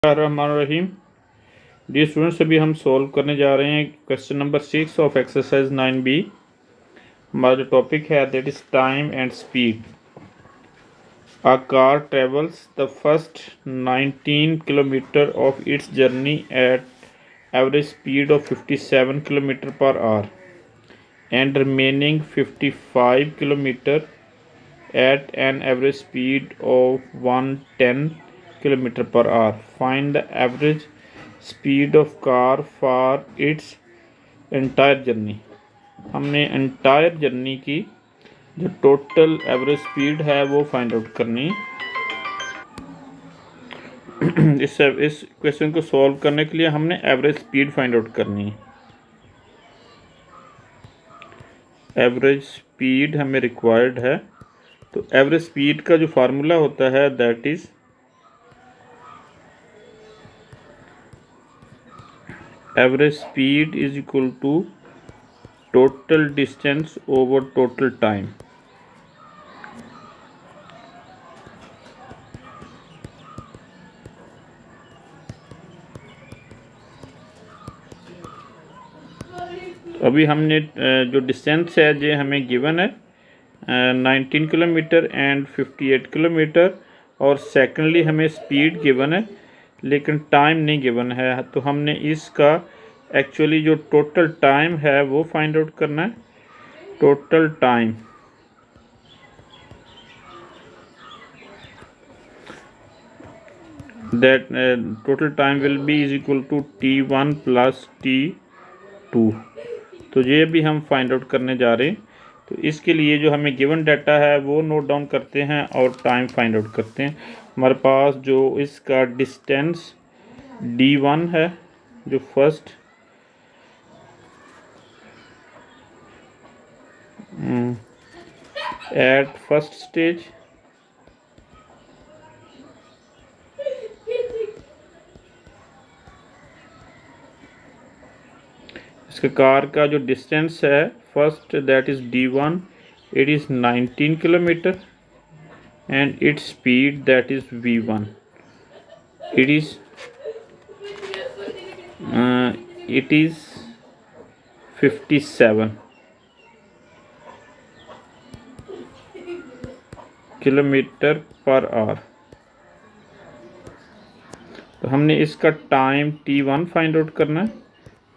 रहीम। D students, अभी हम solve करने जा रहे हैं question number 6 of exercise 9B। हमारा जो टॉपिक है that is time and speed. A car travels the first 19 kilometre of its journey at average speed of 57 kilometre per our and remaining 55 kilometre at an average speed of 110 km per hour. Find the average speed of car for its entire journey. हमने entire journey की जो total average speed है वो find out करनी। इस question को solve करने के लिए हमने एवरेज स्पीड फाइंड आउट करनी है। एवरेज स्पीड हमें रिक्वायर्ड है, तो एवरेज स्पीड का जो फार्मूला होता है that is average speed is equal to total distance over total time. अभी हमने जो डिस्टेंस है जो हमें गिवन है 19 किलोमीटर एंड 58 किलोमीटर, और सेकेंडली हमें स्पीड गिवन है लेकिन टाइम नहीं गिवन है। तो हमने इसका एक्चुअली जो टोटल टाइम है वो फाइंड आउट करना है। Total time that total time will be is equal to T1 plus T2। तो ये भी हम फाइंड आउट करने जा रहे हैं। तो इसके लिए जो हमें गिवन डाटा है वो नोट डाउन करते हैं और टाइम फाइंड आउट करते हैं। हमारे पास जो इसका डिस्टेंस D1 है, जो फर्स्ट एट फर्स्ट स्टेज, इसके कार का जो डिस्टेंस है first that is D1, it is 19 kilometre and its speed that is V1, it is 57 kilometre per our. तो हमने इसका टाइम T1 फाइंड आउट करना है।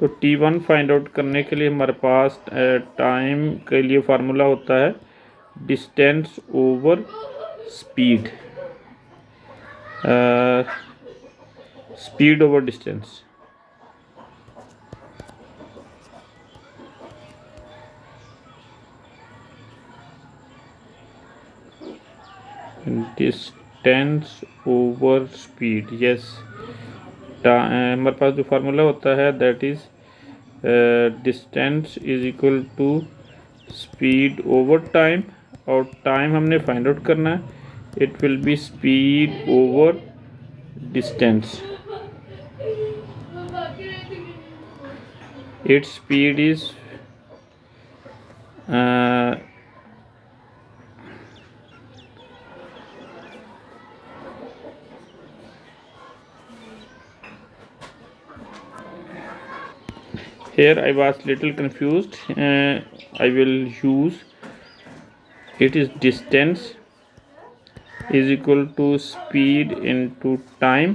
तो T1 फाइंड आउट करने के लिए हमारे पास टाइम के लिए फार्मूला होता है distance over speed, speed over distance. Distance over speed, yes. हमारे पास जो फार्मूला होता है that is distance is equal to speed over time, और टाइम हमने फाइंड आउट करना है। It will be speed over distance. It's speed is here I was little confused. I will use it is distance is equal to speed into time,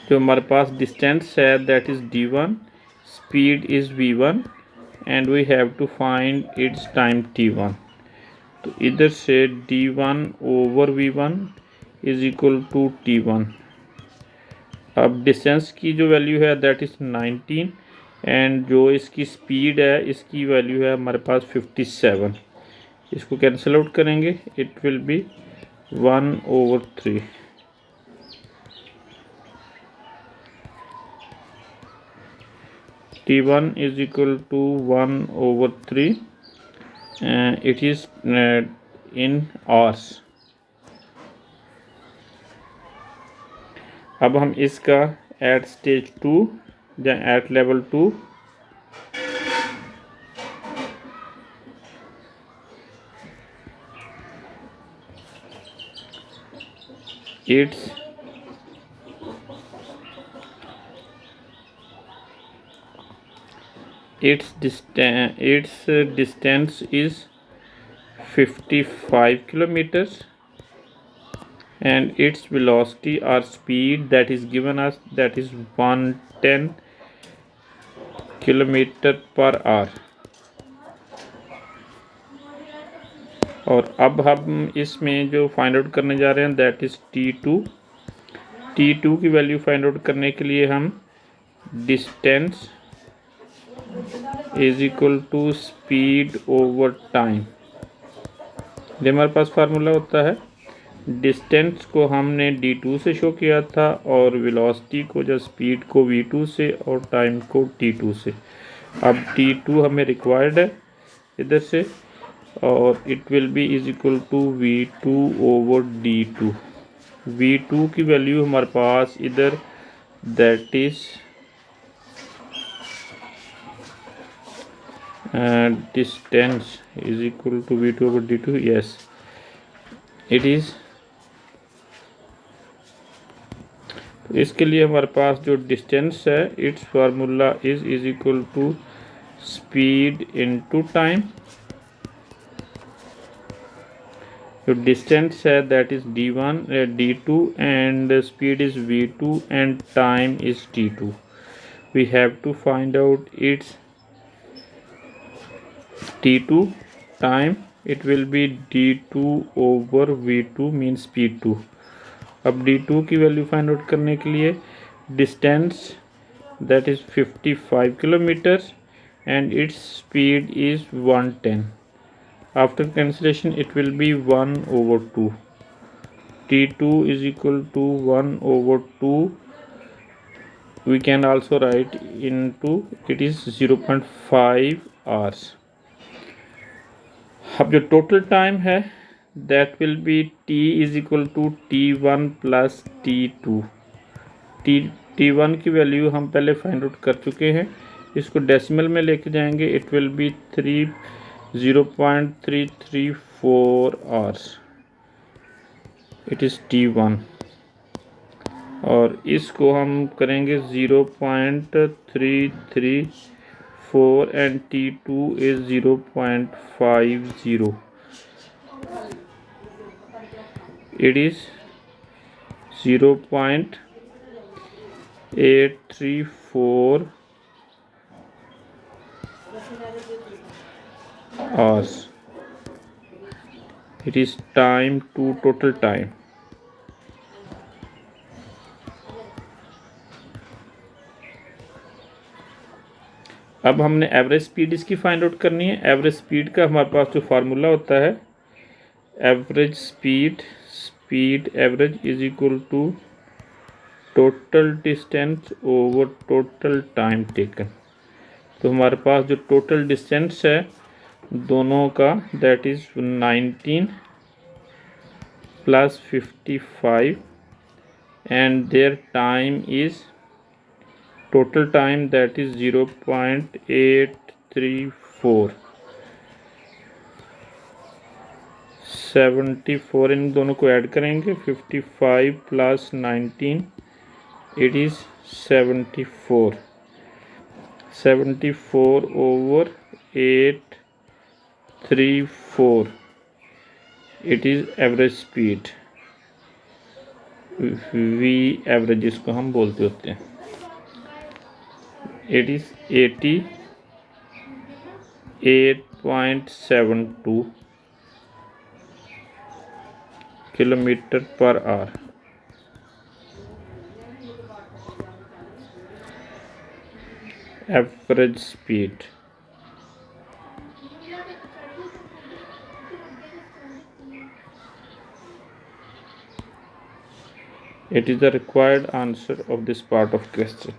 जो हमारे पास distance है that is D1, speed is V1 and we have to find its time T1। तो इधर से D1 over V1 is equal to T1। अब distance की जो वैल्यू है दैट इज़ 19 एंड जो इसकी स्पीड है इसकी वैल्यू है हमारे पास 57। इसको कैंसिल आउट करेंगे, it will B 1/3। T1 is equal to 1/3, it is in hours। अब हम इसका एट स्टेज 2 या at level 2 its distance is 55 kilometers and its velocity or speed that is given us, that is 110 kilometre per our. और अब हम इसमें जो find out करने जा रहे हैं दैट इज़ T2। T2 की वैल्यू फाइंड आउट करने के लिए हम distance is equal to speed over time, ये हमारे पास फार्मूला होता है। डिस्टेंस को हमने d2 से शो किया था और वेलोसिटी को या स्पीड को v2 से और टाइम को t2 से। अब t2 हमें रिक्वायर्ड है इधर से और it will be is equal to v2 over d2। v2 की वैल्यू हमारे पास इधर that is distance is equal to v2 over d2। Yes it is. इसके लिए हमारे पास जो डिस्टेंस है its formula is equal to speed into time. जो डिस्टेंस है that is d1 d2 and speed is v2 and time is t2। We have to find out its t2 time, it will B d2 over v2 mean speed 2। अब d2 की value find out करने के लिए distance that is 55 kilometres and its speed is 110। After cancellation it will be 1 over 2। t2 is equal to 1 over 2। We can also write into it is 0.5 hours. अब जो total time है that will be t is equal to t1 plus t2। t1 की value हम पहले find out कर चुके हैं, इसको डेसिमल में लेके जाएंगे it will B 0.334 hours, it is t1। और इसको हम करेंगे 0.334 and t2 is 0.50। it is 0.834 hours। it is time to total time। अब हमने एवरेज स्पीड इसकी फाइंड आउट करनी है। एवरेज स्पीड का हमारे पास जो फार्मूला होता है average speed average is equal to total distance over total time taken. तो हमारे पास जो टोटल डिस्टेंस है दोनों का that is 19 plus 55 and their time is total time that is 0.834। 74 इन दोनों को ऐड करेंगे 55 plus 19 it is 74 over 834 it is average speed. We average इसको हम बोलते होते हैं। It is 88.72 kilometre per our. Average speed. It is the required answer of this part of question.